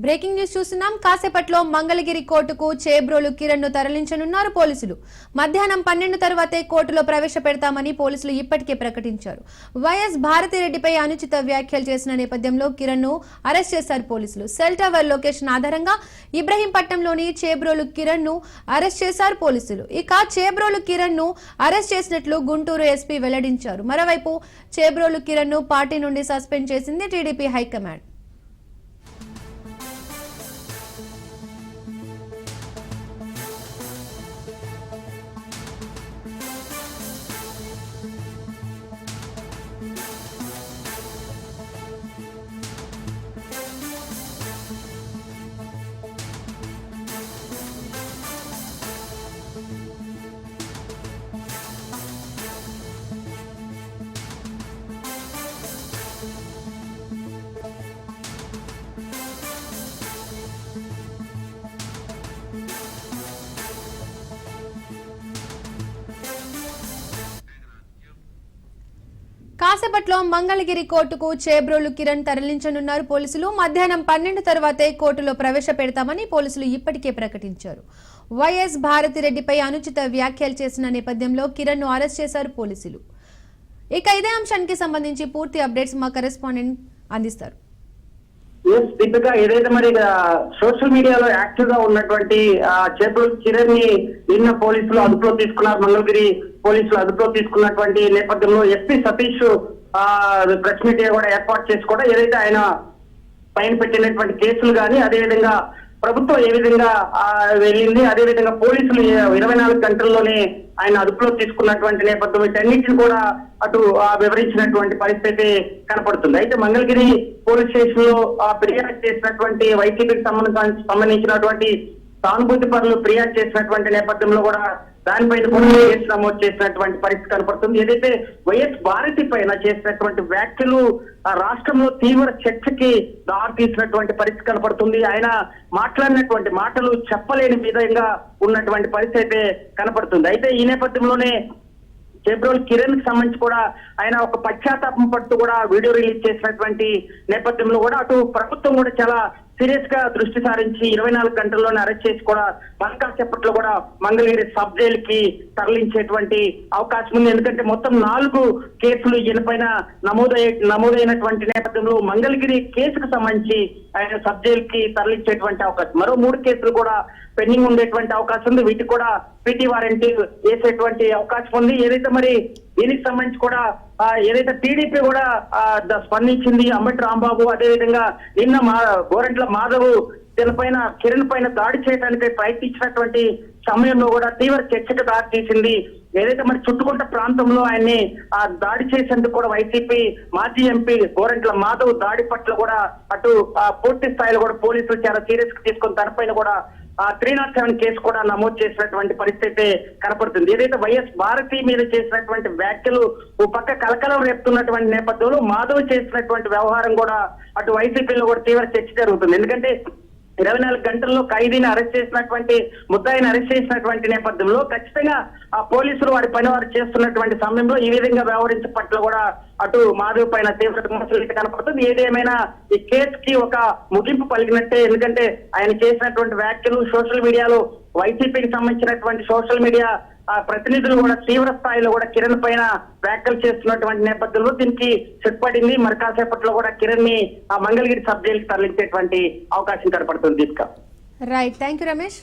Breaking news చూస్తున్నాం. కాసేపట్లో మంగళగిరి కోర్టుకు చేబ్రోలు కిరణ్ ను తరలించనున్నారు పోలీసులు. మధ్యాహ్నం 12 తర్వాతే కోర్టులో ప్రవేశపెడతామని పోలీసులు ఇప్పటికే ప్రకటించారు. వైఎస్ భారతిరెడ్డిపై అనుచిత వ్యాఖ్యలు చేసిన నేపథ్యంలో కిరణ్ ను అరెస్ట్ చేశారు పోలీసులు. సెల్ టవర్ లొకేషన్ ఆధారంగా ఇబ్రహీంపట్నంలోని చేబ్రోలు కిరణ్ ను అరెస్ట్ చేశారు పోలీసులు. ఇక చేబ్రోలు కిరణ్ ను అరెస్ట్ చేసినట్లు గుంటూరు ఎస్పీ వెల్లడించారు. మరోవైపు చేబ్రోలు కిరణ్ ను పార్టీ నుండి సస్పెండ్ చేసింది టీడీపీ హైకమాండ్. కాసేపట్లో మంగళగిరి కోర్టుకు చేబ్రోలు కిరణ్ తరలించనున్నారు పోలీసులు. మధ్యాహ్నం 12 తర్వాతే కోర్టులో ప్రవేశపెడతామని పోలీసులు ఇప్పటికే ప్రకటించారు. వైఎస్ భారతిరెడ్డిపై అనుచిత వ్యాఖ్యలు చేసిన నేపథ్యంలో కిరణ్ ను అరెస్ట్ చేశారు పోలీసులు. ఇక ఇదే అంశానికి సంబంధించి పూర్తి అప్డేట్స్ మా కరెస్పాండెంట్ అందిస్తారు. దీపిక, ఏదైతే మరి సోషల్ మీడియాలో యాక్టివ్ గా ఉన్నటువంటి చేబ్రోలు కిరణ్ ని నిన్న పోలీసులు అదుపులో తీసుకున్నారు. మంగళగిరి పోలీసులు అదుపులో తీసుకున్నటువంటి నేపథ్యంలో ఎస్పీ సతీష్ ప్రెస్ మీట్ కూడా ఏర్పాటు చేసి కూడా ఏదైతే ఆయన పైన పెట్టినటువంటి కేసులు కానీ అదేవిధంగా ప్రభుత్వం ఏ విధంగా వెళ్ళింది, అదేవిధంగా పోలీసులు 24 గంటల్లోనే ఆయన అదుపులో తీసుకున్నటువంటి నేపథ్యం వీటన్నిటిని కూడా అటు వివరించినటువంటి పరిస్థితి కనపడుతుంది. అయితే మంగళగిరి పోలీస్ స్టేషన్ లో ఫిర్యాదు చేసినటువంటి వైసీపీకి సంబంధించినటువంటి సానుభూతి పరులు ఫిర్యాదు చేసినటువంటి నేపథ్యంలో కూడా దానిపైన కూడా కేసు నమోదు చేసినటువంటి పరిస్థితి కనపడుతుంది. ఏదైతే వైఎస్ భారతి పైన చేసినటువంటి వ్యాఖ్యలు రాష్ట్రంలో తీవ్ర చర్చకి దారి తీసినటువంటి పరిస్థితి కనపడుతుంది. ఆయన మాట్లాడినటువంటి మాటలు చెప్పలేని విధంగా ఉన్నటువంటి పరిస్థితి అయితే కనపడుతుంది. అయితే ఈ నేపథ్యంలోనే చేబ్రోలు కిరణ్ కి సంబంధించి కూడా ఆయన ఒక పశ్చాత్తాపం పడుతూ కూడా వీడియో రిలీజ్ చేసినటువంటి నేపథ్యంలో కూడా అటు ప్రభుత్వం కూడా చాలా సీరియస్ గా దృష్టి సారించి 24 గంటల్లోనే అరెస్ట్ చేసి కూడా కాసేపట్లో కూడా మంగళగిరి సబ్ జైలు కి తరలించేటువంటి అవకాశం ఉంది. ఎందుకంటే మొత్తం 4 కేసులు ఈయనపైన నమోదైనటువంటి నేపథ్యంలో మంగళగిరి కేసుకు సంబంధించి ఆయన సబ్ జైలు కి తరలించేటువంటి అవకాశం, మరో 3 కేసులు కూడా పెండింగ్ ఉండేటువంటి అవకాశం ఉంది. వీటికి కూడా పీటీ వారెంట్ వేసేటువంటి అవకాశం ఉంది. ఏదైతే మరి దీనికి సంబంధించి కూడా ఏదైతే టీడీపీ కూడా స్పందించింది, అంబటి రాంబాబు అదేవిధంగా నిన్న గోరంట్ల మాధవ్ దీనిపైన కిరణ్ పైన దాడి చేయడానికి ప్రయత్నించినటువంటి సమయంలో కూడా తీవ్ర చర్చకు దారి తీసింది. ఏదైతే మరి చుట్టుకుంట ప్రాంతంలో ఆయన్ని దాడి చేసేందుకు కూడా వైసీపీ మాజీ ఎంపీ గోరంట్ల మాధవ్ దాడి పట్ల కూడా అటు పూర్తి స్థాయిలో కూడా పోలీసులు చాలా సీరియస్ గా తీసుకుని దానిపైన కూడా 307 కేసు కూడా నమోదు చేసినటువంటి పరిస్థితి కనపడుతుంది. ఏదైతే వైఎస్ భారతి మీద చేసినటువంటి వ్యాఖ్యలు ఓ పక్క కలకలం రేపుతున్నటువంటి నేపథ్యంలో మాధవ్ చేసినటువంటి వ్యవహారం కూడా అటు వైసీపీలో కూడా తీవ్ర చర్చ జరుగుతుంది. ఎందుకంటే 24 గంటల్లో ఖైదీని అరెస్ట్ చేసినటువంటి ముద్దాయిని అరెస్ట్ చేసినటువంటి నేపథ్యంలో ఖచ్చితంగా పోలీసులు వారి పని వారు చేస్తున్నటువంటి సమయంలో ఈ విధంగా వ్యవహరించే పట్ల కూడా అటు మాధవ్ పైన తీవ్ర విమర్శలు కనపడుతుంది. ఏదేమైనా ఈ కేసుకి ఒక ముగింపు పలికినట్టే. ఎందుకంటే ఆయన చేసినటువంటి వ్యాఖ్యలు సోషల్ మీడియాలో వైసీపీకి సంబంధించినటువంటి సోషల్ మీడియా ప్రతినిధులు కూడా తీవ్ర స్థాయిలో కూడా కిరణ్ పైన వ్యాఖ్యలు చేస్తున్నటువంటి నేపథ్యంలో దీనికి చెక్ పడింది. మరి కాసేపట్లో కూడా కిరణ్ ని మంగళగిరి సబ్ జైలుకి తరలించేటువంటి అవకాశం కనపడుతుంది. Deepika, right, thank you Ramesh.